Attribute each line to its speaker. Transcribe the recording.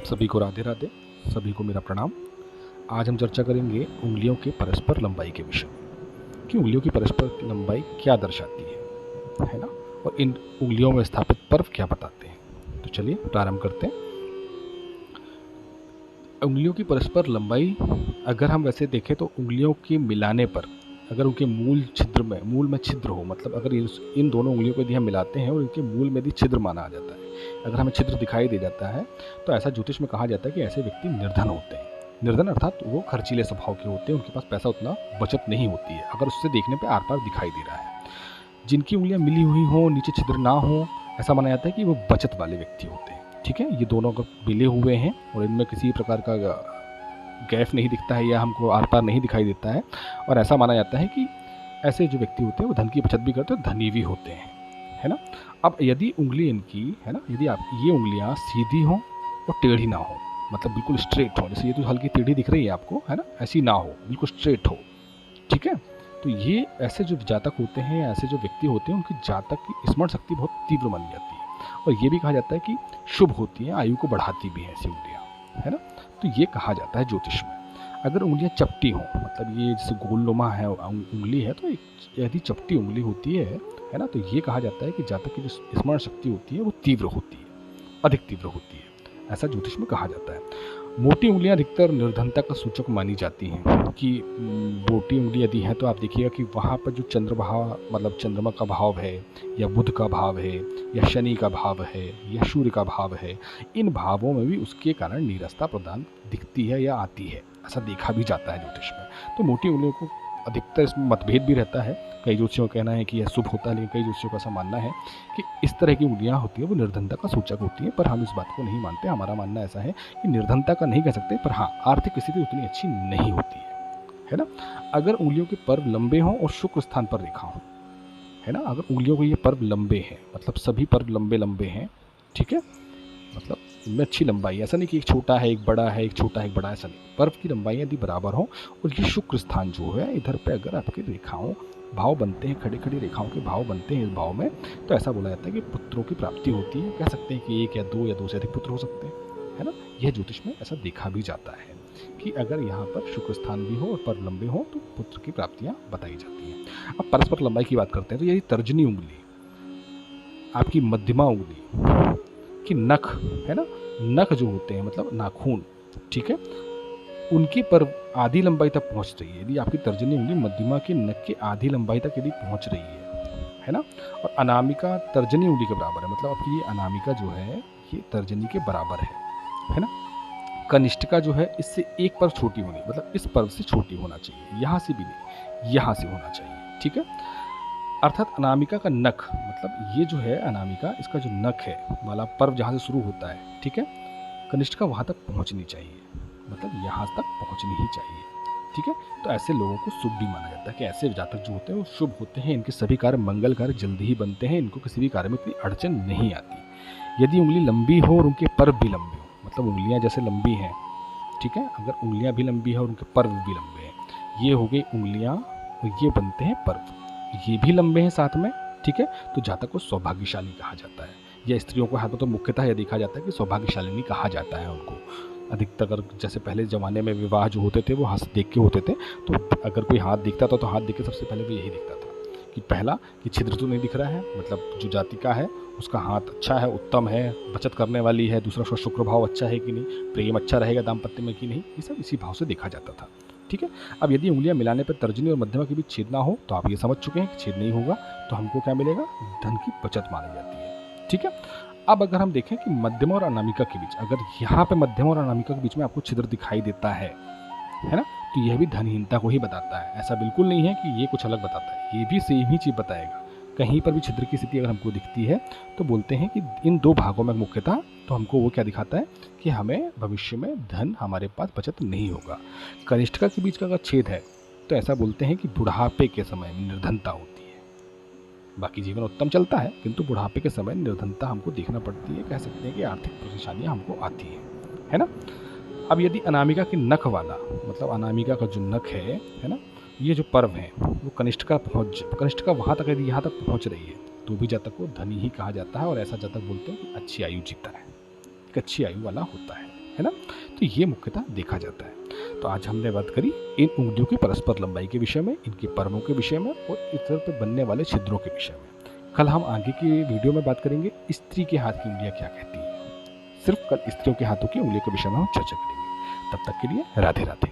Speaker 1: सभी को राधे राधे, सभी को मेरा प्रणाम। आज हम चर्चा करेंगे उंगलियों के परस्पर लंबाई के विषय में कि उंगलियों की परस्पर लंबाई क्या दर्शाती है ना, और इन उंगलियों में स्थापित पर्व क्या बताते हैं। तो चलिए प्रारंभ करते हैं। उंगलियों की परस्पर लंबाई अगर हम वैसे देखें तो उंगलियों के मिलाने पर अगर उनके मूल में छिद्र हो, मतलब अगर इन दोनों उंगलियों को यदि हम मिलाते हैं और इनके मूल में यदि छिद्र माना आ जाता है, अगर हमें छिद्र दिखाई दे जाता है तो ऐसा ज्योतिष में कहा जाता है कि ऐसे व्यक्ति निर्धन होते हैं। निर्धन अर्थात वो खर्चीले स्वभाव के होते हैं, उनके पास पैसा उतना बचत नहीं होती है अगर उससे देखने पे आर पार दिखाई दे रहा है। जिनकी उंगलियां मिली हुई हो, नीचे छिद्र ना हो, ऐसा माना जाता है कि वो बचत वाले व्यक्ति होते हैं। ठीक है, ये दोनों अगर मिले हुए हैं और इनमें किसी प्रकार का गैप नहीं दिखता है या हमको आर पार नहीं दिखाई देता है, और ऐसा माना जाता है कि ऐसे जो व्यक्ति होते हैं वो धन की बचत भी करते हैं, धनी भी होते हैं, है ना। अब यदि उंगली इनकी है ना, यदि आप ये उंगलियां सीधी हों और टेढ़ी ना हो, मतलब बिल्कुल स्ट्रेट हो, जैसे ये तो हल्की टेढ़ी दिख रही है आपको, है ना, ऐसी ना हो, बिल्कुल स्ट्रेट हो। ठीक है, तो ये ऐसे जो जातक होते हैं, ऐसे जो व्यक्ति होते हैं, उनकी जातक की स्मरण शक्ति बहुत तीव्र मानी जाती है और ये भी कहा जाता है कि शुभ होती है, आयु को बढ़ाती भी है ऐसी उंगलियां, है ना। तो ये कहा जाता है ज्योतिष में। अगर उंगलियां चपटी हों, मतलब ये जैसे गोलनुमा है उंगली है, तो यदि चपटी उंगली होती है ना, तो ये कहा जाता है कि जातक की जो स्मरण शक्ति होती है वो तीव्र होती है, अधिक तीव्र होती है, ऐसा ज्योतिष में कहा जाता है। मोटी उंगलियां अधिकतर निर्धनता का सूचक मानी जाती हैं कि मोटी उंगली यदि है तो आप देखिएगा कि वहाँ पर जो चंद्रभाव, मतलब चंद्रमा का भाव है या बुध का भाव है या शनि का भाव है या सूर्य का भाव है, इन भावों में भी उसके कारण नीरसता प्रदान दिखती है या आती है, ऐसा देखा भी जाता है ज्योतिष में। तो मोटी उंगलियों को अधिकतर इसमें मतभेद भी रहता है, कई ज्योतिषियों का कहना है कि यह शुभ होता है, लेकिन कई ज्योतिषियों का ऐसा मानना है कि इस तरह की उंगलियां होती है वो निर्धनता का सूचक होती है, पर हम इस बात को नहीं मानते। हमारा मानना ऐसा है कि निर्धनता का नहीं कह सकते, पर हाँ आर्थिक स्थिति उतनी अच्छी नहीं होती है ना। अगर उंगलियों के पर्व लंबे हों और शुक्र स्थान पर रेखा हो, है ना, अगर उंगलियों के ये पर्व लंबे हैं, मतलब सभी पर्व लंबे लंबे हैं, ठीक है, मतलब इनमें अच्छी लंबाई, ऐसा नहीं कि एक छोटा है एक बड़ा है, एक छोटा है एक बड़ा, ऐसा नहीं। पर्व की लंबाई यदि बराबर हो और ये शुक्र स्थान जो है इधर पे अगर आपकी रेखाओं भाव बनते हैं, खड़ी खड़ी रेखाओं के भाव बनते हैं इस भाव में, तो ऐसा बोला जाता है कि पुत्रों की प्राप्ति होती है। कह सकते हैं कि एक या दो से अधिक पुत्र हो सकते हैं, है ना। यह ज्योतिष में ऐसा देखा भी जाता है कि अगर यहाँ पर शुक्र स्थान भी हो और पर्व लंबे हो तो पुत्र की प्राप्तियां बताई जाती हैं। अब परस्पर लंबाई की बात करते हैं, तो यदि तर्जनी उंगली, आपकी मध्यमा उंगली कि नख है ना, नख जो होते हैं मतलब नाखून, ठीक है, उनकी पर आधी लंबाई तक पहुंच रही है, यदि आपकी तर्जनी उंगली मध्यमा के नख के आधी लंबाई तक यदि पहुंच रही है ना, और अनामिका तर्जनी उंगली के बराबर है, मतलब आपकी ये अनामिका जो है ये तर्जनी के बराबर है ना। कनिष्ठिका जो है इससे एक पर्व छोटी होनी, मतलब इस पर्व से छोटी होना चाहिए, यहाँ से भी नहीं, यहाँ से होना चाहिए, ठीक है। अर्थात अनामिका का नख, मतलब ये जो है अनामिका, इसका जो नख है वाला पर्व जहाँ से शुरू होता है, ठीक है, कनिष्ठ का वहाँ तक पहुँचनी चाहिए, मतलब यहाँ तक पहुँचनी ही चाहिए, ठीक है। तो ऐसे लोगों को शुभ भी माना जाता है कि ऐसे जातक जो होते हैं वो शुभ होते हैं, इनके सभी कार्य मंगल कार्य जल्दी ही बनते हैं, इनको किसी भी कार्य में इतनी अड़चन नहीं आती। यदि उंगली लंबी हो और उनके पर्व भी लंबे हो, मतलब उंगलियाँ जैसे लंबी हैं, ठीक है, अगर उंगलियाँ भी लंबी है और उनके पर्व भी लंबे हैं, ये हो गई उंगलियाँ और ये बनते हैं पर्व, ये भी लंबे हैं साथ में, ठीक है, तो जातक को सौभाग्यशाली कहा जाता है। या स्त्रियों को हाथ में तो मुख्यतः यह देखा जाता है कि सौभाग्यशालिनी कहा जाता है उनको। अधिकतर अगर जैसे पहले ज़माने में विवाह जो होते थे वो हाथ देख के होते थे, तो अगर कोई हाथ दिखता था तो हाथ देख के सबसे पहले वो यही दिखता था कि पहला कि छिद्र तो नहीं दिख रहा है, मतलब जो जातिका है उसका हाथ अच्छा है, उत्तम है, बचत करने वाली है, दूसरा शुक्र भाव अच्छा है कि नहीं, प्रेम अच्छा रहेगा दाम्पत्य में कि नहीं, ये सब इसी भाव से देखा जाता था, ठीक है। अब यदि उंगलियां मिलाने पर तर्जनी और मध्यमा के बीच छेद ना हो तो आप ये समझ चुके हैं कि छेद नहीं होगा, तो हमको क्या मिलेगा, धन की बचत मानी जाती है, ठीक है। अब अगर हम देखें कि मध्यमा और अनामिका के बीच, अगर यहाँ पे मध्यमा और अनामिका के बीच में आपको छिद्र दिखाई देता है ना, तो यह भी धनहीनता को ही बताता है। ऐसा बिल्कुल नहीं है कि ये कुछ अलग बताता है, ये भी सेम ही चीज़ बताएगा। कहीं पर भी छिद्र की स्थिति अगर हमको दिखती है तो बोलते हैं कि इन दो भागों में मुख्यतः, तो हमको वो क्या दिखाता है कि हमें भविष्य में धन हमारे पास बचत नहीं होगा। कनिष्ठिका के बीच का अगर छेद है तो ऐसा बोलते हैं कि बुढ़ापे के समय निर्धनता होती है, बाकी जीवन उत्तम चलता है किंतु बुढ़ापे के समय निर्धनता हमको देखना पड़ती है, कह सकते हैं कि आर्थिक परेशानियां हमको आती है ना। अब यदि अनामिका की नख वाला, मतलब अनामिका का जो नख है ना, ये जो पर्व है वो कनिष्ठिका वहाँ तक, यदि यहाँ तक पहुँच रही है तो भी जातक को धनी ही कहा जाता है, और ऐसा जातक बोलते हैं कि अच्छी आयु जीता है, एक अच्छी आयु वाला होता है है ना। तो ये मुख्यतः देखा जाता है। तो आज हमने बात करी इन उंगलियों की परस्पर लंबाई के विषय में, इनकी परमों के विषय में और इस तरह पे बनने वाले छिद्रों के विषय में। कल हम आगे की वीडियो में बात करेंगे स्त्री के हाथ की उंगलियां क्या कहती हैं। सिर्फ कल स्त्रियों के हाथों की उंगलियों के विषय में हम चर्चा करेंगे। तब तक के लिए राधे राधे।